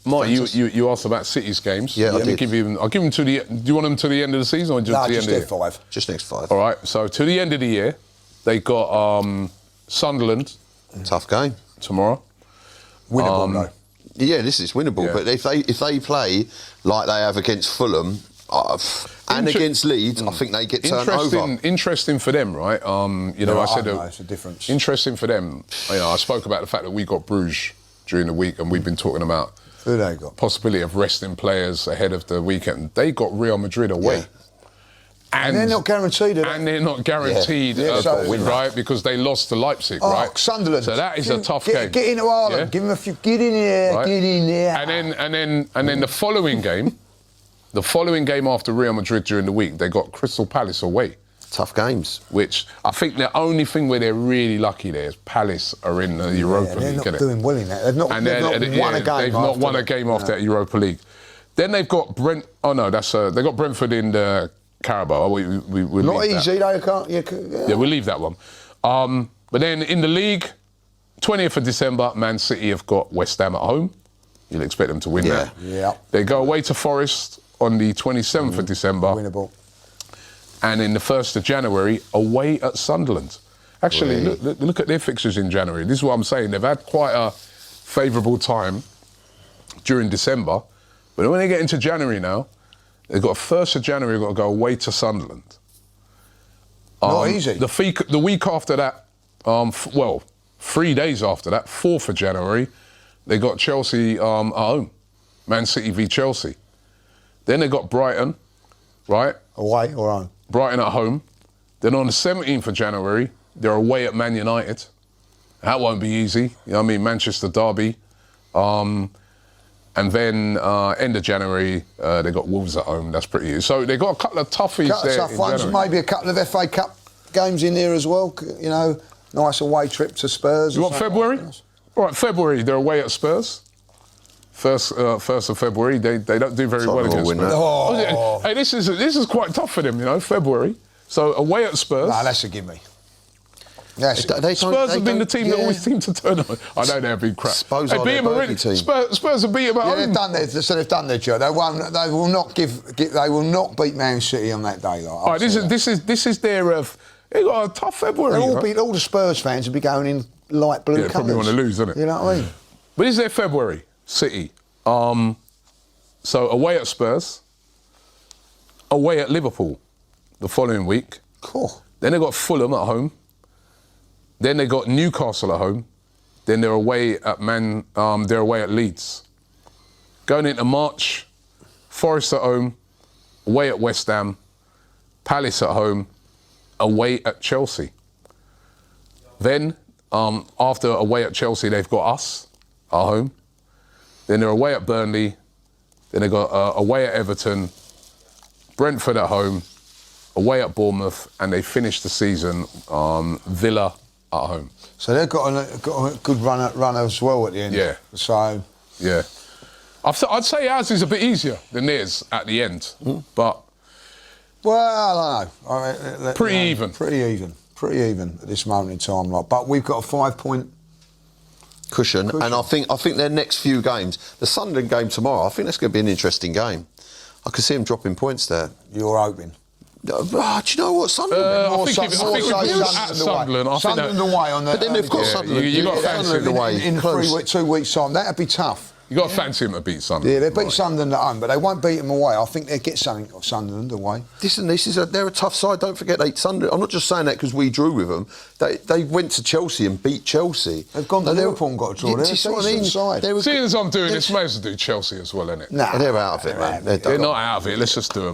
Mike, you asked about City's games. Yeah, I did. I'll give them to the. Do you want them to the end of the season or just to the end of the year? 5. Just next 5. All right. So to the end of the year, they got Sunderland. Tough game Tomorrow. Winnable, though. Yeah, this is winnable. Yeah. But if they play like they have against Fulham and against Leeds, I think they get turned over. Interesting for them, right? I said it's a difference. Interesting for them. I spoke about the fact that we got Bruges during the week, and we've been talking about who they got possibility of resting players ahead of the weekend. They got Real Madrid away. Yeah. And they're not guaranteed. And they're not guaranteed to win, right? Because they lost to Leipzig, right? Sunderland. So that is a tough game. Get into Ireland. Yeah? Give them a few. Get in here. Right. Get in there. And then the following game, after Real Madrid during the week, they got Crystal Palace away. Tough games. Which I think the only thing where they're really lucky there is Palace are in the Europa League. They're not doing well in that. They've not won a game. They've not won a game after that Europa League. Then they've got they got Brentford in the Carabao. We not leave easy that. though. Yeah, we'll leave that one. But then in the league, 20th of December, Man City have got West Ham at home. You'll expect them to win that. Yeah. They go away to Forest on the 27th of December. Winnable. And in the 1st of January, away at Sunderland. Actually, look at their fixtures in January. This is what I'm saying. They've had quite a favourable time during December. But when they get into January now, they've got 1st of January, they've got to go away to Sunderland. Not easy. The week after that, 3 days after that, 4th of January, they got Chelsea at home. Man City v Chelsea. Then they got Brighton, right? Away or home? Brighton at home. Then on the 17th of January, they're away at Man United. That won't be easy. You know what I mean? Manchester derby. And then end of January, they got Wolves at home. That's pretty easy. So they got a couple of toughies there. Tough ones. January. Maybe a couple of FA Cup games in there as well. You know, nice away trip to Spurs. You want February? All right, February, they're away at Spurs. 1st of February, they don't do very well against Spurs. Oh. Hey, this is quite tough for them, February. So away at Spurs. No, that's a gimme. Spurs have been the team that always seem to turn on. I know they've been crap. Spurs have beat them already. Spurs have beat them at home. They've done their job. They will not They will not beat Man City on that day. All right, this is their. They got a tough February. All the Spurs fans will be going in light blue colours. Probably want to lose, isn't it? You know what I mean? But this is their February. City. So away at Spurs. Away at Liverpool the following week. Cool. Then they got Fulham at home. Then they got Newcastle at home. Then they're away at Leeds. Going into March, Forest at home, away at West Ham, Palace at home, away at Chelsea. Then, after away at Chelsea, they've got us at home. Then they're away at Burnley. Then they got away at Everton, Brentford at home, away at Bournemouth, and they finish the season Villa at home. So they've got a good run as well at the end. Yeah. So. Yeah. I'd say ours is a bit easier than theirs at the end, but. Well, I don't know. Pretty even. Pretty even at this moment in time. But we've got a 5-point cushion, and I think their next few games, the Sunderland game tomorrow, I think that's going to be an interesting game. I can see them dropping points there. You're hoping. Do you know what, Sunderland? Sunderland away on that. But then they've got Sunderland. You got to fancy them away in 2 weeks' time. That'd be tough. You got to fancy them to beat Sunderland. Yeah, they beat Sunderland at home, but they won't beat them away. I think they'll get something of Sunderland away. They're a tough side. Don't forget, Sunderland. I'm not just saying that because we drew with them. They went to Chelsea and beat Chelsea. They've gone to Liverpool and got a draw. They're a decent side. Seeing as I'm doing this, may as well do Chelsea as well, innit? Nah, they're out of it, man. They're not out of it. Let's just do them.